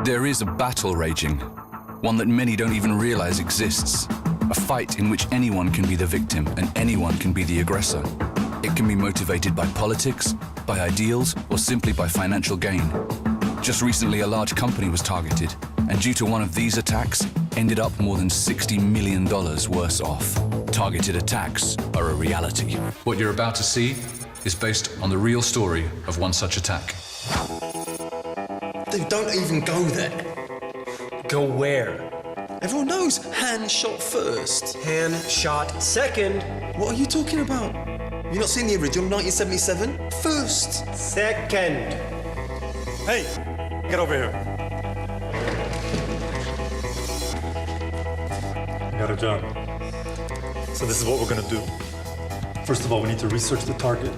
There is a battle raging, one that many don't even realize exists. A fight in which anyone can be the victim and anyone can be the aggressor. It can be motivated by politics, by ideals, or simply by financial gain. Just recently, a large company was targeted, and due to one of these attacks, ended up more than $60 million worse off. Targeted attacks are a reality. What you're about to see is based on the real story of one such attack. Dude, don't even go there. Go where? Everyone knows hand shot first. Hand shot second. What are you talking about? You not seen the original 1977? First. Second. Hey, get over here. I got a job. So this is what we're gonna do. First of all, we need to research the target.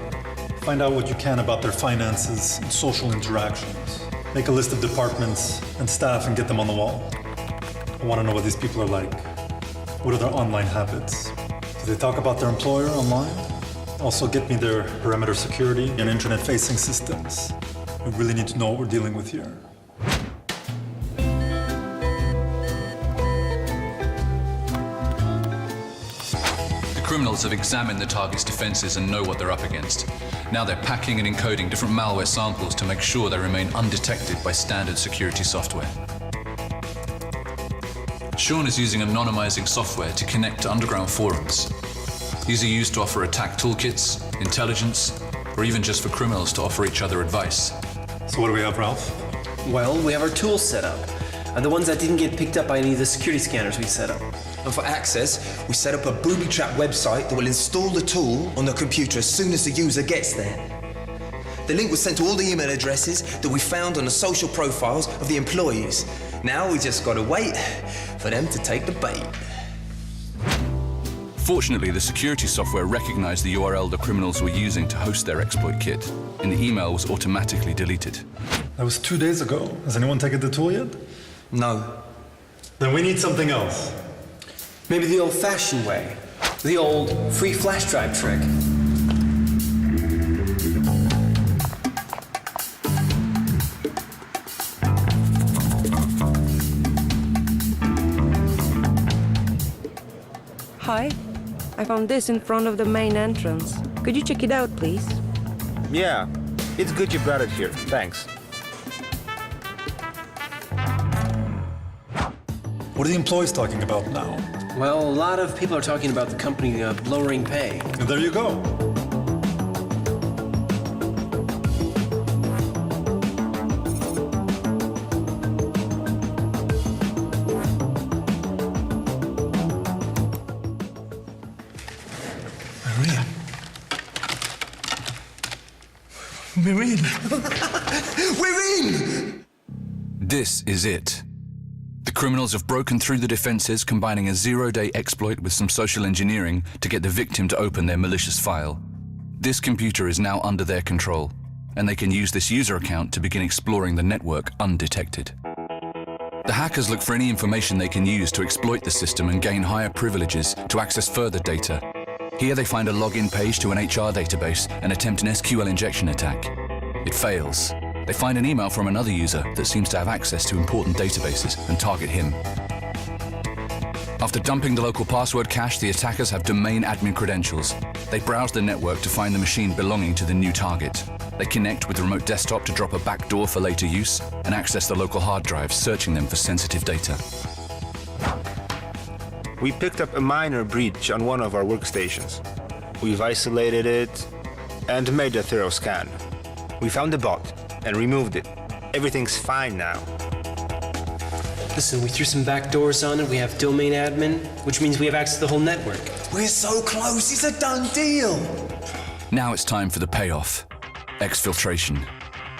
Find out what you can about their finances and social interactions. Make a list of departments and staff and get them on the wall. I want to know what these people are like. What are their online habits? Do they talk about their employer online? Also get me their perimeter security and internet-facing systems. We really need to know what we're dealing with here. The criminals have examined the target's defenses and know what they're up against. Now they're packing and encoding different malware samples to make sure they remain undetected by standard security software. Sean is using anonymizing software to connect to underground forums. These are used to offer attack toolkits, intelligence, or even just for criminals to offer each other advice. So what do we have, Ralph? Well, we have our tools set up. The ones that didn't get picked up by any of the security scanners we set up. And for access, we set up a booby-trap website that will install the tool on the computer as soon as the user gets there. The link was sent to all the email addresses that we found on the social profiles of the employees. Now we just gotta wait for them to take the bait. Fortunately, the security software recognized the URL the criminals were using to host their exploit kit, and the email was automatically deleted. That was 2 days ago. Has anyone taken the tool yet? No. Then we need something else. Maybe the old-fashioned way. The old free flash drive trick. Hi, I found this in front of the main entrance. Could you check it out, please? Yeah, it's good you brought it here. Thanks. What are the employees talking about now? Well, a lot of people are talking about the company lowering pay. And there you go. We're in! We're in! This is it. The criminals have broken through the defenses, combining a zero-day exploit with some social engineering to get the victim to open their malicious file. This computer is now under their control, and they can use this user account to begin exploring the network undetected. The hackers look for any information they can use to exploit the system and gain higher privileges to access further data. Here they find a login page to an HR database and attempt an SQL injection attack. It fails. They find an email from another user that seems to have access to important databases and target him. After dumping the local password cache, the attackers have domain admin credentials. They browse the network to find the machine belonging to the new target. They connect with the remote desktop to drop a backdoor for later use and access the local hard drives, searching them for sensitive data. We picked up a minor breach on one of our workstations. We've isolated it and made a thorough scan. We found the bot and removed it. Everything's fine now. Listen, we threw some back doors on it. We have domain admin, which means we have access to the whole network. We're so close, it's a done deal! Now it's time for the payoff. Exfiltration.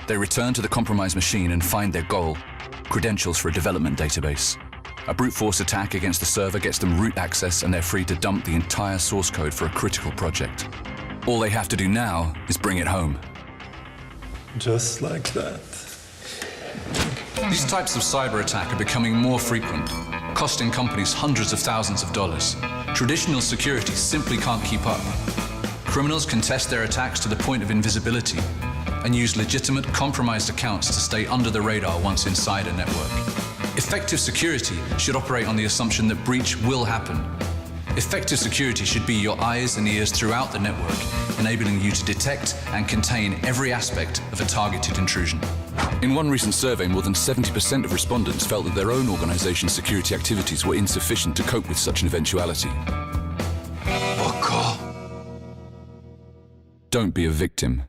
They return to the compromised machine and find their goal, credentials for a development database. A brute force attack against the server gets them root access and they're free to dump the entire source code for a critical project. All they have to do now is bring it home. Just like that. These types of cyber attack are becoming more frequent, costing companies hundreds of thousands of dollars. Traditional security simply can't keep up. Criminals can test their attacks to the point of invisibility, and use legitimate, compromised accounts to stay under the radar once inside a network. Effective security should operate on the assumption that breach will happen. Effective security should be your eyes and ears throughout the network, enabling you to detect and contain every aspect of a targeted intrusion. In one recent survey, more than 70% of respondents felt that their own organization's security activities were insufficient to cope with such an eventuality. Don't be a victim.